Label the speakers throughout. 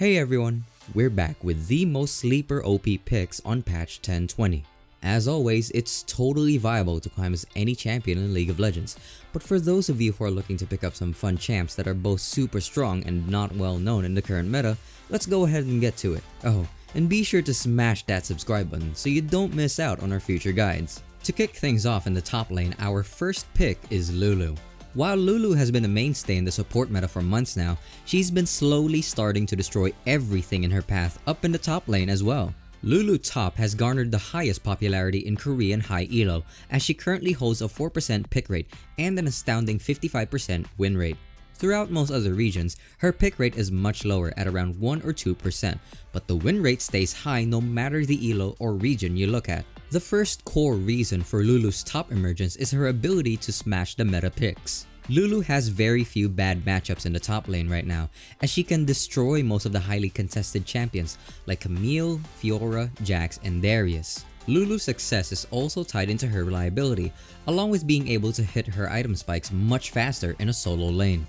Speaker 1: Hey everyone, we're back with the most sleeper OP picks on patch 1020. As always, it's totally viable to climb as any champion in League of Legends, but for those of you who are looking to pick up some fun champs that are both super strong and not well known in the current meta, let's go ahead and get to it. Oh, and be sure to smash that subscribe button so you don't miss out on our future guides. To kick things off in the top lane, our first pick is Lulu. While Lulu has been a mainstay in the support meta for months now, she's been slowly starting to destroy everything in her path up in the top lane as well. Lulu top has garnered the highest popularity in Korean high elo, as she currently holds a 4% pick rate and an astounding 55% win rate. Throughout most other regions, her pick rate is much lower at around 1 or 2%, but the win rate stays high no matter the elo or region you look at. The first core reason for Lulu's top emergence is her ability to smash the meta picks. Lulu has very few bad matchups in the top lane right now, as she can destroy most of the highly contested champions like Camille, Fiora, Jax, and Darius. Lulu's success is also tied into her reliability, along with being able to hit her item spikes much faster in a solo lane.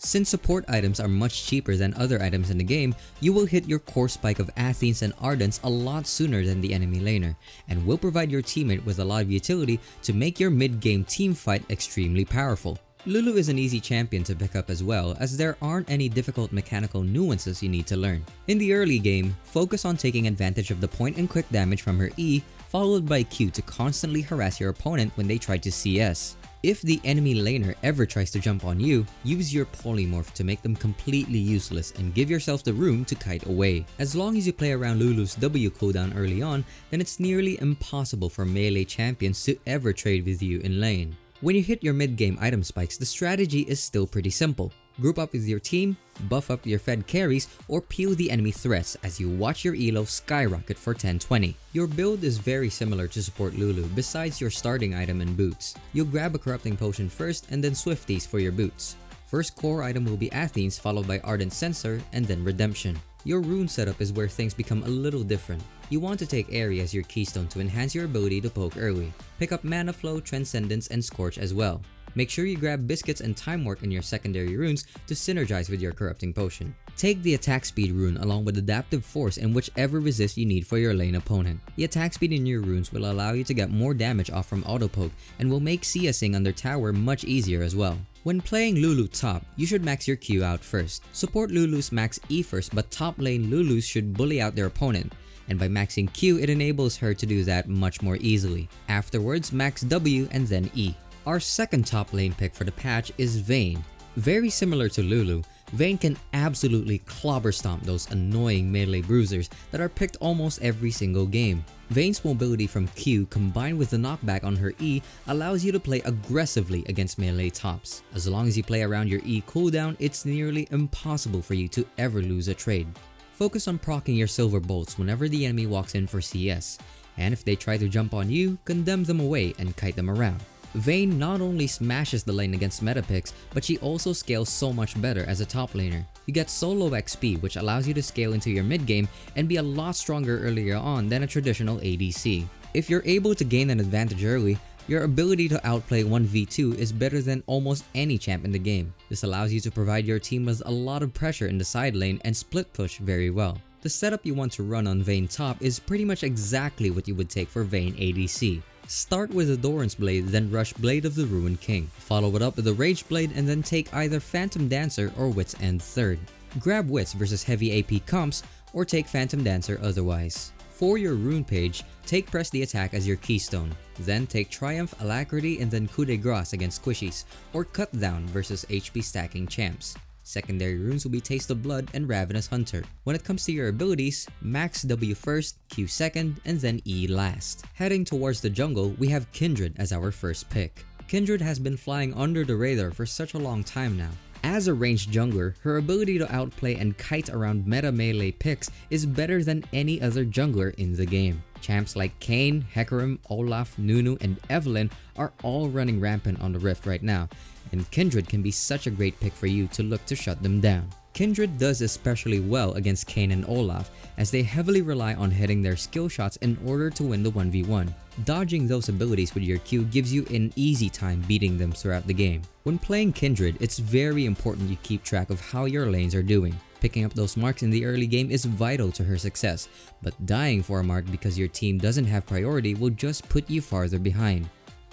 Speaker 1: Since support items are much cheaper than other items in the game, you will hit your core spike of Athens and Ardents a lot sooner than the enemy laner, and will provide your teammate with a lot of utility to make your mid-game team fight extremely powerful. Lulu is an easy champion to pick up as well, as there aren't any difficult mechanical nuances you need to learn. In the early game, focus on taking advantage of the point and quick damage from her E, followed by Q to constantly harass your opponent when they try to CS. If the enemy laner ever tries to jump on you, use your polymorph to make them completely useless and give yourself the room to kite away. As long as you play around Lulu's W cooldown early on, then it's nearly impossible for melee champions to ever trade with you in lane. When you hit your mid-game item spikes, the strategy is still pretty simple. Group up with your team, buff up your fed carries, or peel the enemy threats as you watch your elo skyrocket for 1020. Your build is very similar to support Lulu besides your starting item and boots. You'll grab a corrupting potion first and then swifties for your boots. First core item will be Athens, followed by Ardent Sensor and then Redemption. Your rune setup is where things become a little different. You want to take Airy as your keystone to enhance your ability to poke early. Pick up Mana Flow, Transcendence, and Scorch as well. Make sure you grab Biscuits and Time Work in your secondary runes to synergize with your Corrupting Potion. Take the attack speed rune along with Adaptive Force and whichever resist you need for your lane opponent. The attack speed in your runes will allow you to get more damage off from auto poke and will make CSing under tower much easier as well. When playing Lulu top, you should max your Q out first. Support Lulu's max E first, but top lane Lulu's should bully out their opponent, and by maxing Q it enables her to do that much more easily. Afterwards, max W and then E. Our second top lane pick for the patch is Vayne. Very similar to Lulu, Vayne can absolutely clobber stomp those annoying melee bruisers that are picked almost every single game. Vayne's mobility from Q combined with the knockback on her E allows you to play aggressively against melee tops. As long as you play around your E cooldown, it's nearly impossible for you to ever lose a trade. Focus on proccing your silver bolts whenever the enemy walks in for CS, and if they try to jump on you, condemn them away and kite them around. Vayne not only smashes the lane against meta picks, but she also scales so much better as a top laner. You get solo XP, which allows you to scale into your mid game and be a lot stronger earlier on than a traditional ADC. If you're able to gain an advantage early, your ability to outplay 1v2 is better than almost any champ in the game. This allows you to provide your team with a lot of pressure in the side lane and split push very well. The setup you want to run on Vayne top is pretty much exactly what you would take for Vayne ADC. Start with the Doran's Blade, then rush Blade of the Ruined King. Follow it up with the Rage Blade and then take either Phantom Dancer or Wit's End third. Grab Wits versus heavy AP comps or take Phantom Dancer otherwise. For your rune page, take Press the Attack as your keystone. Then take Triumph, Alacrity, and then Coup de Grace against Squishies, or Cut Down versus HP stacking champs. Secondary runes will be Taste of Blood and Ravenous Hunter. When it comes to your abilities, max W first, Q second, and then E last. Heading towards the jungle, we have Kindred as our first pick. Kindred has been flying under the radar for such a long time now. As a ranged jungler, her ability to outplay and kite around meta melee picks is better than any other jungler in the game. Champs like Kayn, Hecarim, Olaf, Nunu, and Evelynn are all running rampant on the Rift right now, and Kindred can be such a great pick for you to look to shut them down. Kindred does especially well against Kayn and Olaf, as they heavily rely on hitting their skill shots in order to win the 1v1. Dodging those abilities with your Q gives you an easy time beating them throughout the game. When playing Kindred, it's very important you keep track of how your lanes are doing. Picking up those marks in the early game is vital to her success, but dying for a mark because your team doesn't have priority will just put you farther behind.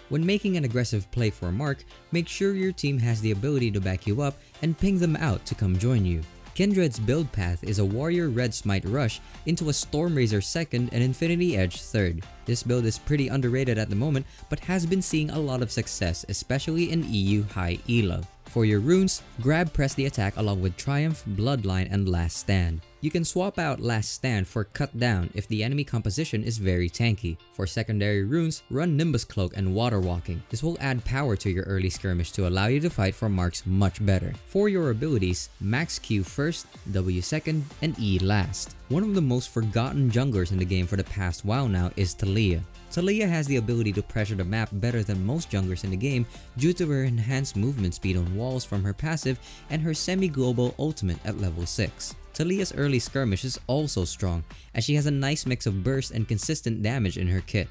Speaker 1: When making an aggressive play for a mark, make sure your team has the ability to back you up and ping them out to come join you. Kindred's build path is a Warrior Red Smite Rush into a Stormrazor 2nd and Infinity Edge 3rd. This build is pretty underrated at the moment but has been seeing a lot of success, especially in EU high elo. For your runes, grab Press the Attack along with Triumph, Bloodline, and Last Stand. You can swap out Last Stand for Cut Down if the enemy composition is very tanky. For secondary runes, run Nimbus Cloak and Water Walking. This will add power to your early skirmish to allow you to fight for marks much better. For your abilities, max Q first, W second, and E last. One of the most forgotten junglers in the game for the past while now is Taliyah. Taliyah has the ability to pressure the map better than most junglers in the game due to her enhanced movement speed on walls from her passive and her semi-global ultimate at level 6. Taliyah's early skirmish is also strong as she has a nice mix of burst and consistent damage in her kit.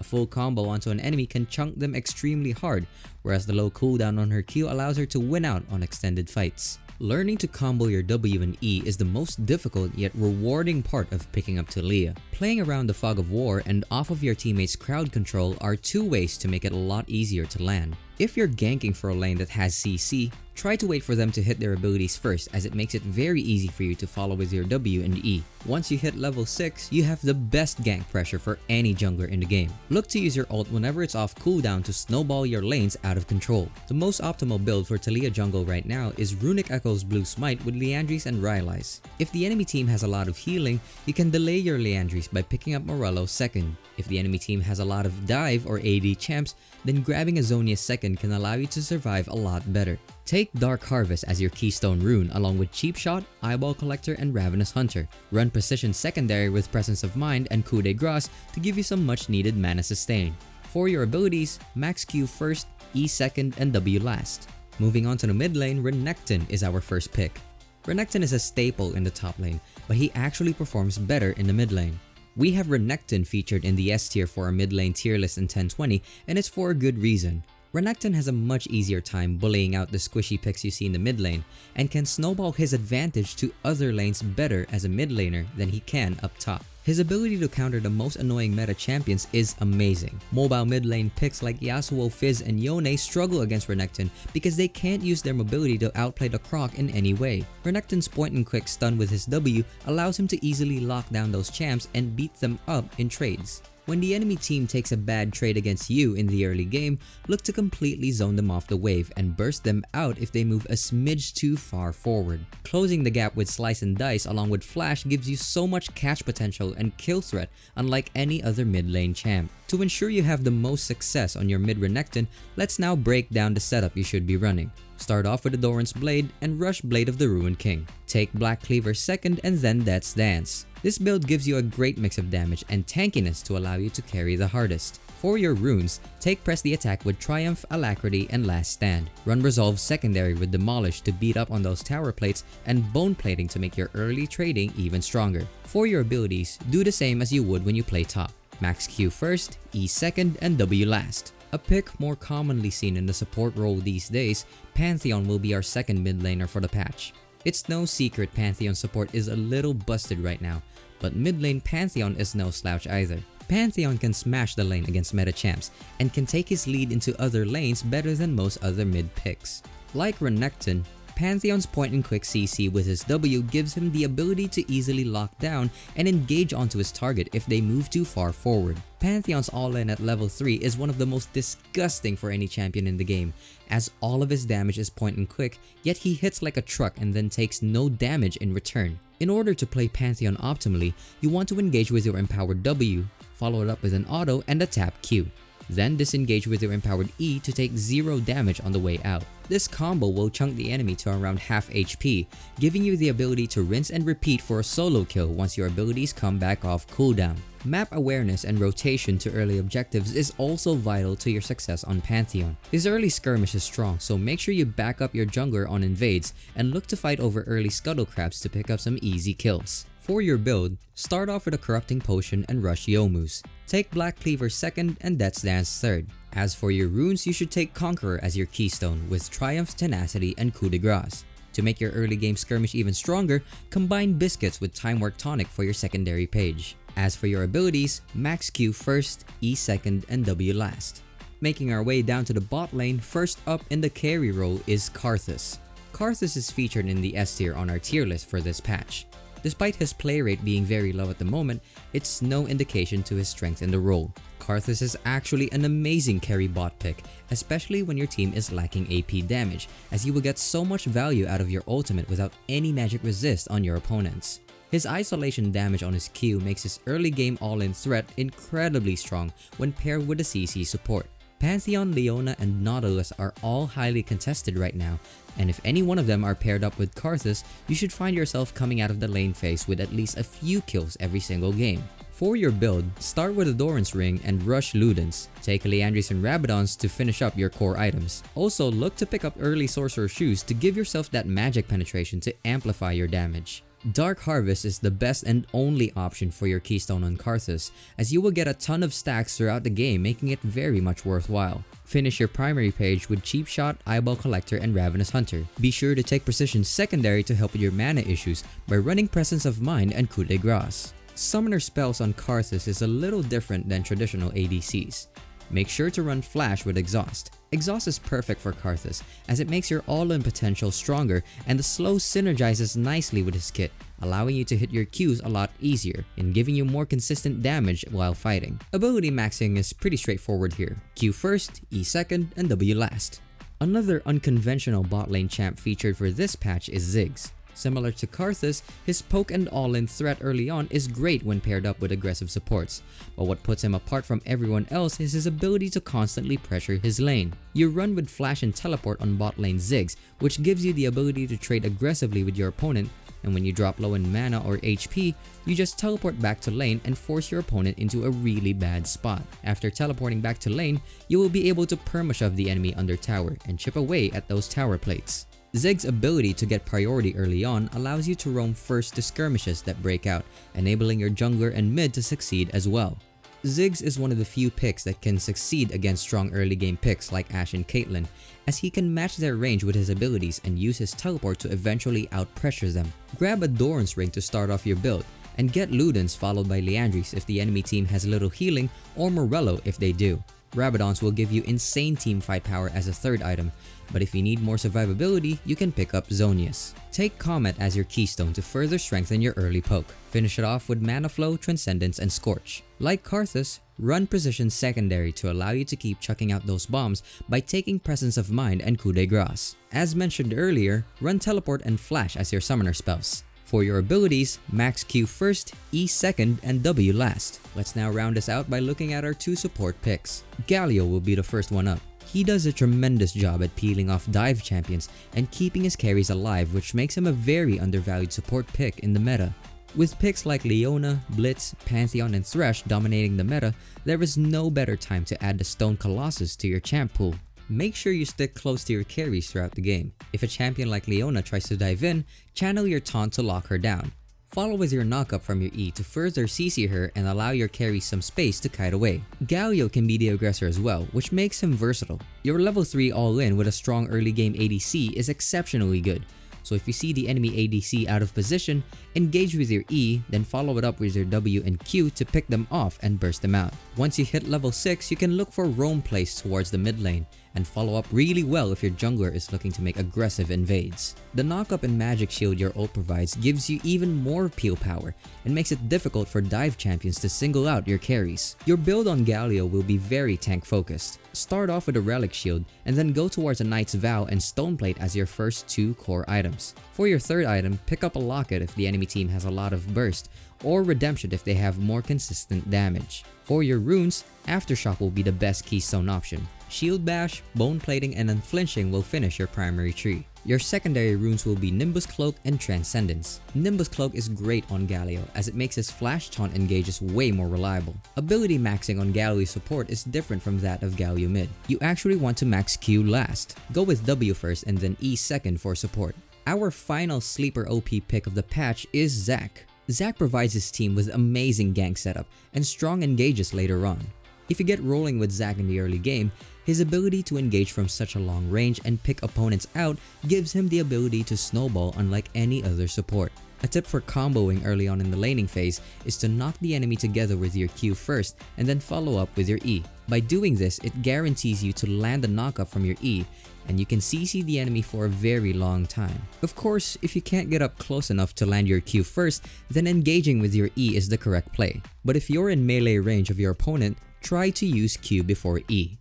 Speaker 1: A full combo onto an enemy can chunk them extremely hard, whereas the low cooldown on her Q allows her to win out on extended fights. Learning to combo your W and E is the most difficult yet rewarding part of picking up Taliyah. Playing around the fog of war and off of your teammates' crowd control are two ways to make it a lot easier to land. If you're ganking for a lane that has CC, try to wait for them to hit their abilities first as it makes it very easy for you to follow with your W and E. Once you hit level 6, you have the best gank pressure for any jungler in the game. Look to use your ult whenever it's off cooldown to snowball your lanes out of control. The most optimal build for Taliyah jungle right now is Runic Echo's Blue Smite with Liandry's and Rylai's. If the enemy team has a lot of healing, you can delay your Liandry's by picking up Morello 2nd. If the enemy team has a lot of dive or AD champs, then grabbing a Zhonya 2nd can allow you to survive a lot better. Take Dark Harvest as your keystone rune along with Cheap Shot, Eyeball Collector, and Ravenous Hunter. Run Precision secondary with Presence of Mind and Coup de Grace to give you some much needed mana sustain. For your abilities, max Q first, E second, and W last. Moving on to the mid lane, Renekton is our first pick. Renekton is a staple in the top lane, but he actually performs better in the mid lane. We have Renekton featured in the S tier for our mid lane tier list in 1020, and it's for a good reason. Renekton has a much easier time bullying out the squishy picks you see in the mid lane, and can snowball his advantage to other lanes better as a mid laner than he can up top. His ability to counter the most annoying meta champions is amazing. Mobile mid lane picks like Yasuo, Fizz, and Yone struggle against Renekton because they can't use their mobility to outplay the Croc in any way. Renekton's point and quick stun with his W allows him to easily lock down those champs and beat them up in trades. When the enemy team takes a bad trade against you in the early game, look to completely zone them off the wave and burst them out if they move a smidge too far forward. Closing the gap with Slice and Dice along with Flash gives you so much catch potential and kill threat unlike any other mid lane champ. To ensure you have the most success on your mid Renekton, let's now break down the setup you should be running. Start off with the Doran's Blade and rush Blade of the Ruined King. Take Black Cleaver second and then Death's Dance. This build gives you a great mix of damage and tankiness to allow you to carry the hardest. For your runes, take Press the Attack with Triumph, Alacrity, and Last Stand. Run Resolve secondary with Demolish to beat up on those tower plates and Bone Plating to make your early trading even stronger. For your abilities, do the same as you would when you play top. Max Q first, E second, and W last. A pick more commonly seen in the support role these days, Pantheon will be our second mid laner for the patch. It's no secret Pantheon support is a little busted right now, but mid lane Pantheon is no slouch either. Pantheon can smash the lane against meta champs and can take his lead into other lanes better than most other mid picks. Like Renekton, Pantheon's point and quick CC with his W gives him the ability to easily lock down and engage onto his target if they move too far forward. Pantheon's all-in at level 3 is one of the most disgusting for any champion in the game, as all of his damage is point and quick, yet he hits like a truck and then takes no damage in return. In order to play Pantheon optimally, you want to engage with your empowered W, follow it up with an auto and a tap Q. Then disengage with your empowered E to take 0 damage on the way out. This combo will chunk the enemy to around half HP, giving you the ability to rinse and repeat for a solo kill once your abilities come back off cooldown. Map awareness and rotation to early objectives is also vital to your success on Pantheon. His early skirmish is strong, so make sure you back up your jungler on invades and look to fight over early scuttle crabs to pick up some easy kills. For your build, start off with a Corrupting Potion and rush Youmuu's. Take Black Cleaver second and Death's Dance third. As for your runes, you should take Conqueror as your keystone with Triumph, Tenacity, and Coup de Grace. To make your early game skirmish even stronger, combine Biscuits with Time Warp Tonic for your secondary page. As for your abilities, max Q first, E second, and W last. Making our way down to the bot lane, first up in the carry role is Karthus. Karthus is featured in the S tier on our tier list for this patch. Despite his play rate being very low at the moment, it's no indication to his strength in the role. Karthus is actually an amazing carry bot pick, especially when your team is lacking AP damage, as you will get so much value out of your ultimate without any magic resist on your opponents. His isolation damage on his Q makes his early game all-in threat incredibly strong when paired with a CC support. Pantheon, Leona, and Nautilus are all highly contested right now, and if any one of them are paired up with Karthus, you should find yourself coming out of the lane phase with at least a few kills every single game. For your build, start with a Doran's Ring and rush Ludens. Take Leandris and Rabadons to finish up your core items. Also, look to pick up early Sorcerer Shoes to give yourself that magic penetration to amplify your damage. Dark Harvest is the best and only option for your keystone on Karthus, as you will get a ton of stacks throughout the game, making it very much worthwhile. Finish your primary page with Cheap Shot, Eyeball Collector, and Ravenous Hunter. Be sure to take Precision secondary to help with your mana issues by running Presence of Mind and Coup de Grace. Summoner spells on Karthus is a little different than traditional ADCs. Make sure to run Flash with Exhaust. Exhaust is perfect for Karthus as it makes your all-in potential stronger, and the slow synergizes nicely with his kit, allowing you to hit your Qs a lot easier and giving you more consistent damage while fighting. Ability maxing is pretty straightforward here. Q first, E second, and W last. Another unconventional bot lane champ featured for this patch is Ziggs. Similar to Karthus, his poke and all-in threat early on is great when paired up with aggressive supports, but what puts him apart from everyone else is his ability to constantly pressure his lane. You run with Flash and Teleport on bot lane Ziggs, which gives you the ability to trade aggressively with your opponent, and when you drop low in mana or HP, you just teleport back to lane and force your opponent into a really bad spot. After teleporting back to lane, you will be able to perma-shove the enemy under tower and chip away at those tower plates. Ziggs' ability to get priority early on allows you to roam first to skirmishes that break out, enabling your jungler and mid to succeed as well. Ziggs is one of the few picks that can succeed against strong early game picks like Ashe and Caitlyn, as he can match their range with his abilities and use his teleport to eventually out-pressure them. Grab a Doran's Ring to start off your build, and get Ludens followed by Leandris if the enemy team has little healing, or Morello if they do. Rabadons will give you insane teamfight power as a third item, but if you need more survivability, you can pick up Zonius. Take Comet as your keystone to further strengthen your early poke. Finish it off with Mana Flow, Transcendence, and Scorch. Like Karthus, run Precision secondary to allow you to keep chucking out those bombs by taking Presence of Mind and Coup de Grace. As mentioned earlier, run Teleport and Flash as your summoner spells. For your abilities, max Q first, E second, and W last. Let's now round this out by looking at our two support picks. Galio will be the first one up. He does a tremendous job at peeling off dive champions and keeping his carries alive, which makes him a very undervalued support pick in the meta. With picks like Leona, Blitz, Pantheon, and Thresh dominating the meta, there is no better time to add the Stone Colossus to your champ pool. Make sure you stick close to your carries throughout the game. If a champion like Leona tries to dive in, channel your taunt to lock her down. Follow with your knockup from your E to further CC her and allow your carry some space to kite away. Galio can be the aggressor as well, which makes him versatile. Your level 3 all-in with a strong early game ADC is exceptionally good. So if you see the enemy ADC out of position, engage with your E, then follow it up with your W and Q to pick them off and burst them out. Once you hit level 6, you can look for roam plays towards the mid lane, and follow up really well if your jungler is looking to make aggressive invades. The knockup and magic shield your ult provides gives you even more peel power and makes it difficult for dive champions to single out your carries. Your build on Galio will be very tank focused. Start off with a relic shield and then go towards a Knight's Vow and Stoneplate as your first two core items. For your third item, pick up a locket if the enemy team has a lot of burst, or redemption if they have more consistent damage. For your runes, Aftershock will be the best keystone option. Shield Bash, Bone Plating, and Unflinching will finish your primary tree. Your secondary runes will be Nimbus Cloak and Transcendence. Nimbus Cloak is great on Galio as it makes his flash taunt engages way more reliable. Ability maxing on Galio support is different from that of Galio mid. You actually want to max Q last. Go with W first and then E second for support. Our final sleeper OP pick of the patch is Zac. Zac provides his team with amazing gank setup and strong engages later on. If you get rolling with Zac in the early game, his ability to engage from such a long range and pick opponents out gives him the ability to snowball unlike any other support. A tip for comboing early on in the laning phase is to knock the enemy together with your Q first and then follow up with your E. By doing this, it guarantees you to land the knockup from your E, and you can CC the enemy for a very long time. Of course, if you can't get up close enough to land your Q first, then engaging with your E is the correct play. But if you're in melee range of your opponent, try to use Q before E.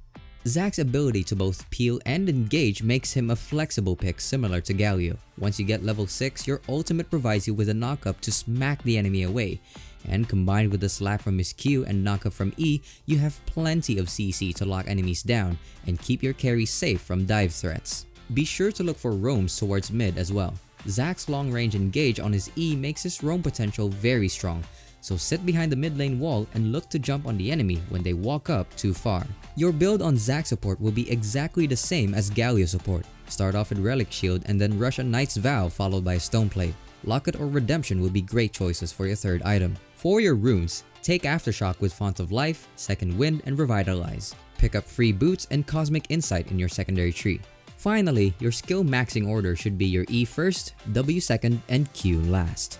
Speaker 1: Zac's ability to both peel and engage makes him a flexible pick similar to Galio. Once you get level 6, your ultimate provides you with a knockup to smack the enemy away, and combined with the slap from his Q and knockup from E, you have plenty of CC to lock enemies down and keep your carry safe from dive threats. Be sure to look for roams towards mid as well. Zac's long range engage on his E makes his roam potential very strong, so sit behind the mid lane wall and look to jump on the enemy when they walk up too far. Your build on Zac support will be exactly the same as Galio support. Start off with Relic Shield and then rush a Knight's Vow followed by a Stone Plate. Locket or Redemption will be great choices for your third item. For your runes, take Aftershock with Font of Life, Second Wind, and Revitalize. Pick up free boots and Cosmic Insight in your secondary tree. Finally, your skill maxing order should be your E first, W second, and Q last.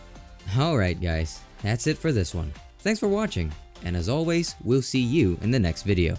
Speaker 1: Alright guys, that's it for this one. Thanks for watching, and as always, we'll see you in the next video.